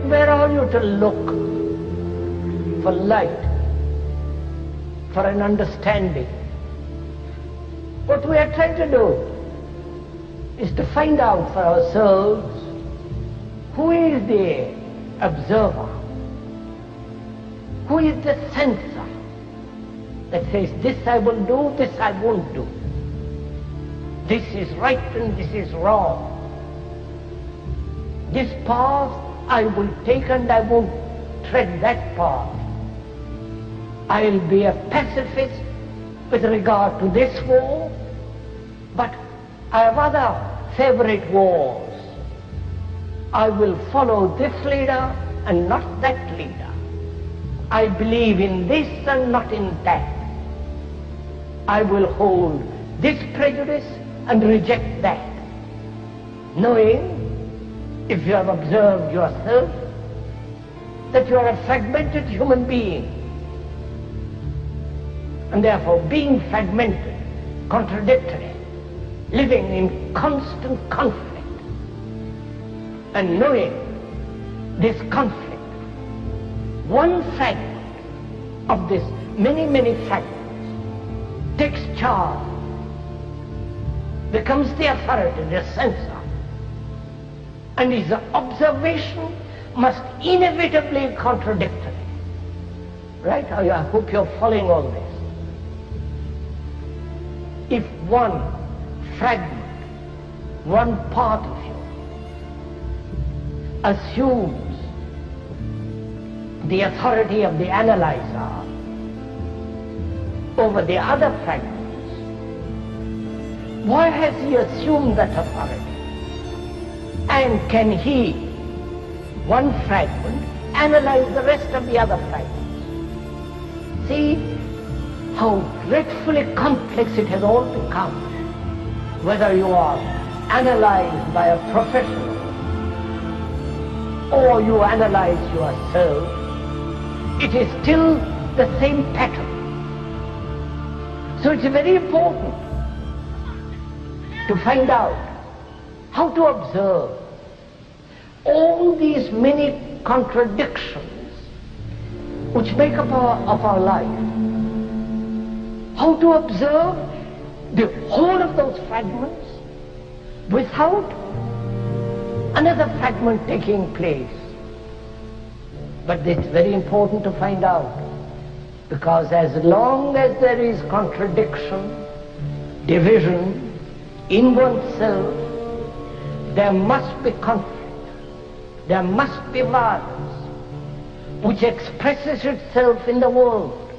where are you to look for light, for an understanding? What we are trying to do is to find out for ourselves who is the observer, who is the sensor that says, this I will do, this I won't do. This is right and this is wrong. This path I will take and I won't tread that path. I'll be a pacifist with regard to this war, but I have other favorite wars. I will follow this leader and not that leader. I believe in this and not in that. I will hold this prejudice and reject that. Knowing, if you have observed yourself, that you are a fragmented human being. And therefore, being fragmented, contradictory, living in constant conflict, and knowing this conflict, one fragment of this many, many fragments takes charge, becomes the authority, the censor, and his observation must inevitably be contradictory. Right? I hope you're following all this. If one fragment, one part of you assumes the authority of the analyzer over the other fragments, why has he assumed that authority? And can he, one fragment, analyze the rest of the other fragments? See how dreadfully complex it has all become. Whether you are analyzed by a professional or you analyze yourself, it is still the same pattern. So it's very important to find out how to observe all these many contradictions which make up our life. How to observe the whole of those fragments without another fragment taking place. But it's very important to find out, because as long as there is contradiction, division in oneself, there must be conflict, there must be violence, which expresses itself in the world,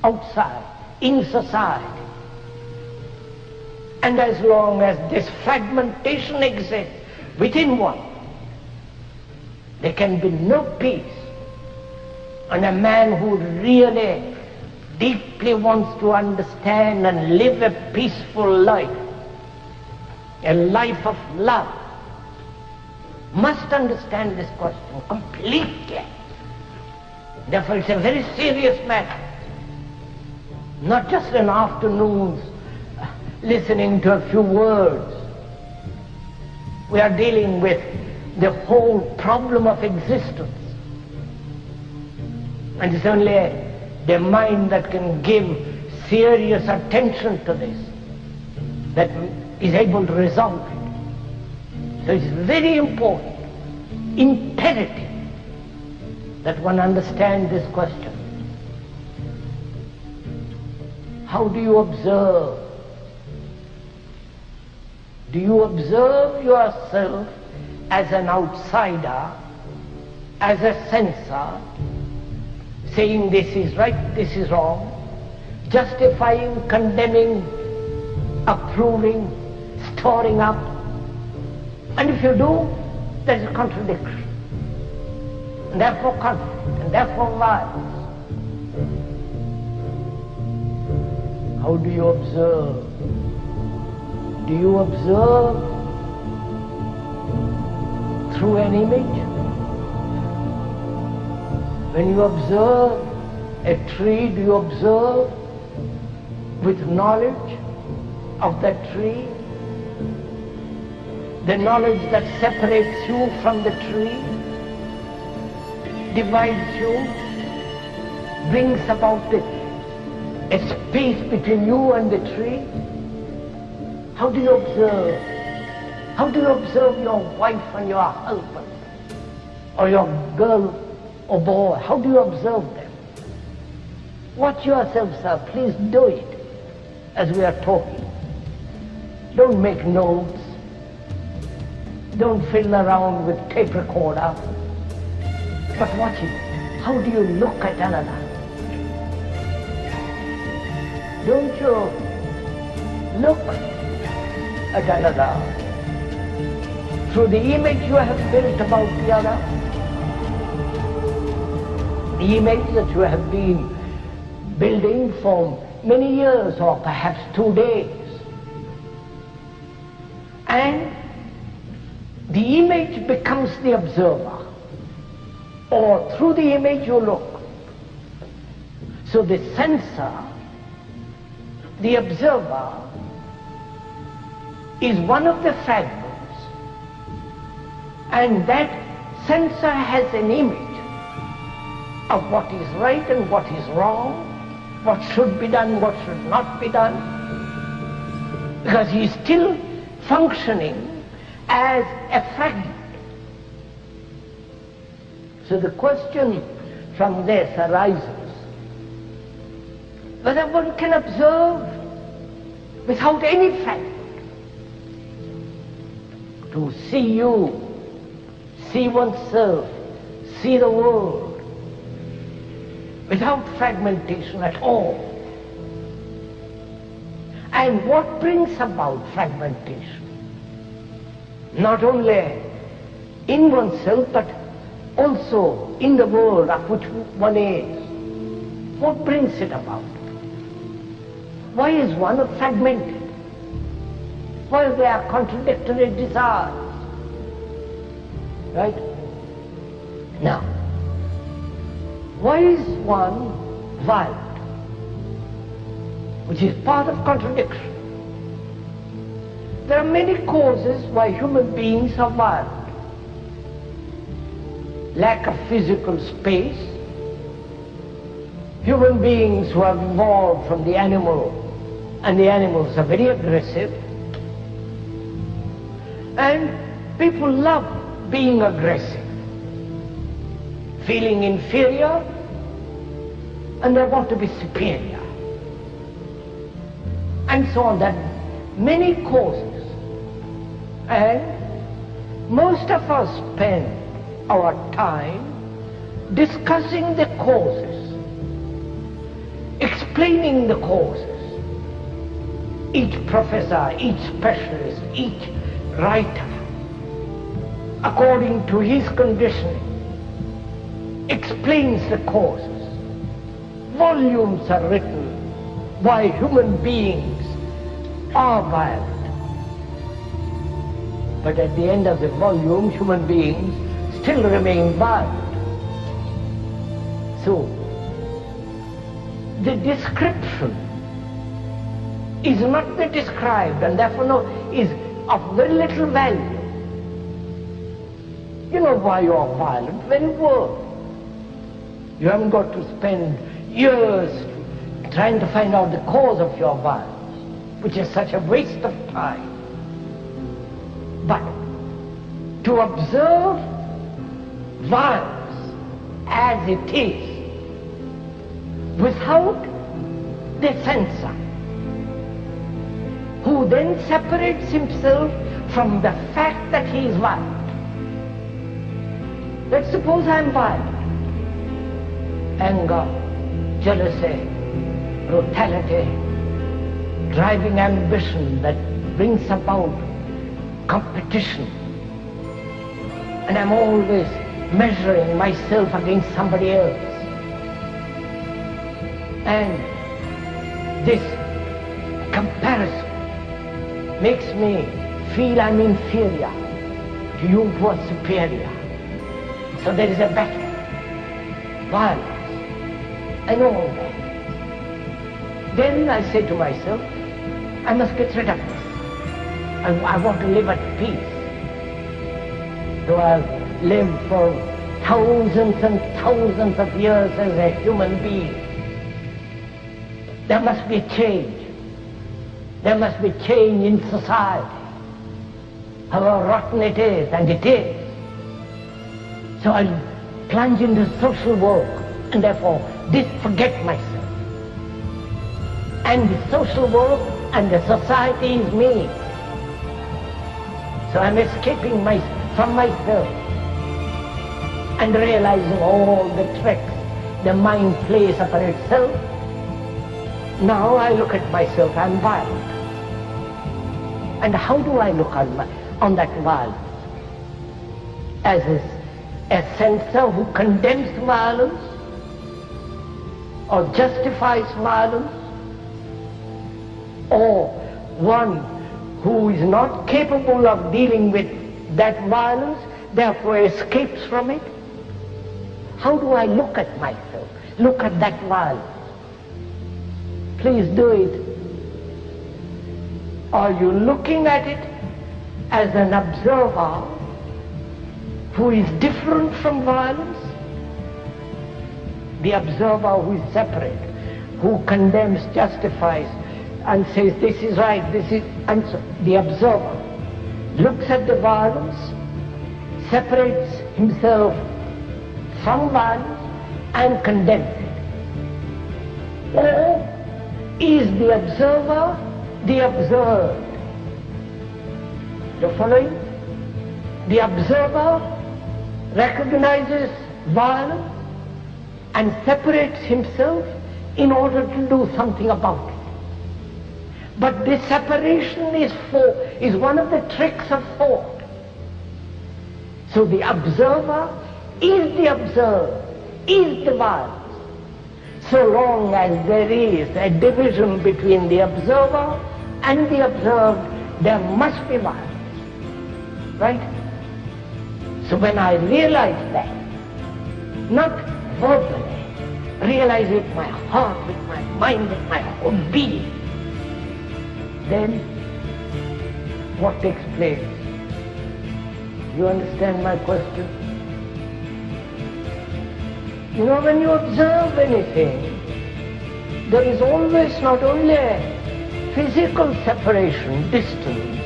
outside, in society. And as long as this fragmentation exists within one, there can be no peace. And a man who really deeply wants to understand and live a peaceful life, a life of love, must understand this question completely. Therefore it's a very serious matter. Not just an afternoon's listening to a few words. We are dealing with the whole problem of existence. And it's only the mind that can give serious attention to this that is able to resolve it. So it's very important, imperative, that one understand this question. How do you observe? Do you observe yourself as an outsider, as a censor, saying this is right, this is wrong, justifying, condemning, approving, storing up? And if you do, there is a contradiction, and therefore conflict, and therefore violence. How do you observe? Do you observe through an image? When you observe a tree, do you observe with knowledge of that tree? The knowledge that separates you from the tree? divides you, brings about a space between you and the tree? How do you observe? How do you observe your wife and your husband, or your girl or boy? How do you observe them? Watch yourself, sir. Please do it as we are talking. Don't make notes. Don't fiddle around with tape recorder. But watch it. How do you look at another? Don't you look at another through the image you have built about the other? The image that you have been building for many years or perhaps 2 days. And the image becomes the observer, or through the image you look. So the sensor, the observer, is one of the fragments, and that sensor has an image of what is right and what is wrong, what should be done, what should not be done, because he is still functioning as a fragment. So the question from this arises whether one can observe without any fragment. To see you, see oneself, see the world without fragmentation at all. And what brings about fragmentation? Not only in oneself, but also in the world of which one is. What brings it about? Why is one fragmented? Why there are contradictory desires? Right? Now, why is one violent? Which is part of contradiction. There are many causes why human beings are violent. Lack of physical space. Human beings who have evolved from the animal, and the animals are very aggressive. And people love being aggressive, feeling inferior, and they want to be superior. And so on. That many causes. And most of us spend our time discussing the causes, explaining the causes. Each professor, each specialist, each writer, according to his conditioning, explains the causes. Volumes are written why human beings are violent. But at the end of the volume, human beings still remain violent. So, the description is not the described, and therefore is of very little value. You know why you are violent very well. You haven't got to spend years trying to find out the cause of your violence, which is such a waste of time. But to observe violence as it is, without the censor, who then separates himself from the fact that he is violent. Let's suppose I am violent. Anger, jealousy, brutality, driving ambition that brings about competition. And I'm always measuring myself against somebody else. And this comparison makes me feel I'm inferior to you who are superior. So there is a battle, violence, and all that. Then I say to myself, I must get rid of this. I want to live at peace. Though I've lived for thousands and thousands of years as a human being. There must be change. There must be change in society, however rotten it is, and it is. So I'll plunge into social work and therefore forget myself. And the social work and the society is me. So I'm escaping from myself and realizing all the tricks the mind plays upon itself. Now I look at myself, I'm violent. And how do I look on that violence? As a censor who condemns violence or justifies violence, or one who is not capable of dealing with that violence, therefore escapes from it? How do I look at myself, look at that violence? Please do it. Are you looking at it as an observer who is different from violence? The observer who is separate, who condemns, justifies, and says this is right, this is, and so the observer looks at the violence, separates himself from violence and condemns it. Or is the observer the observed? You're following? The observer recognizes violence and separates himself in order to do something about it. But this separation is one of the tricks of thought. So the observer is the observed, is the violence. So long as there is a division between the observer and the observed, there must be violence. Right? So when I realize that, not verbally, realize it with my heart, with my mind, with my whole being, then what takes place? You understand my question? You know, when you observe anything, there is always not only a physical separation, distance,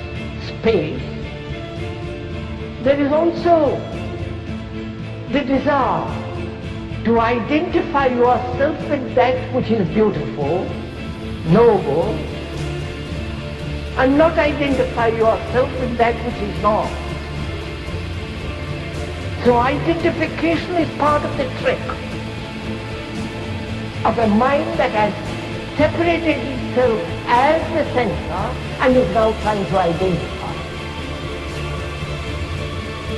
space, there is also the desire to identify yourself with that which is beautiful, noble, and not identify yourself with that which is not. So identification is part of the trick of a mind that has separated itself as the censor and is now trying to identify.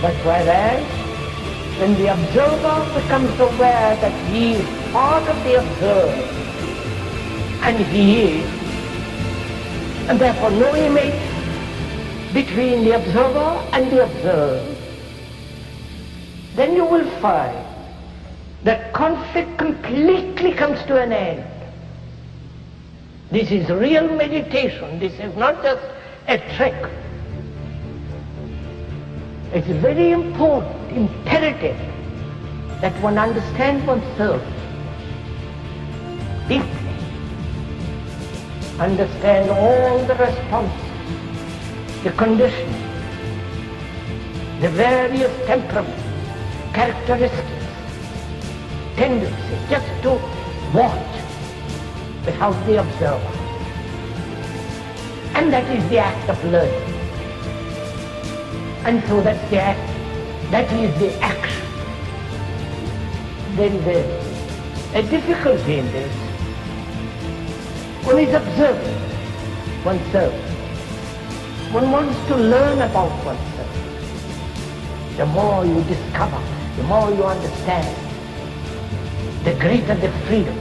But whereas, when the observer becomes aware that he is part of the observed, and he is, and therefore no image between the observer and the observed, then you will find that conflict completely comes to an end. This is real meditation. This is not just a trick. It's very important, imperative, that one understand oneself deeply, understand all the responses, the conditions, the various temperaments, characteristics, tendencies, just to watch without the observer. And that is the act of learning. And so that's the act, that is the action. There is a difficulty in this. One is observing oneself. One wants to learn about oneself. The more you discover, the more you understand, the greater the freedom.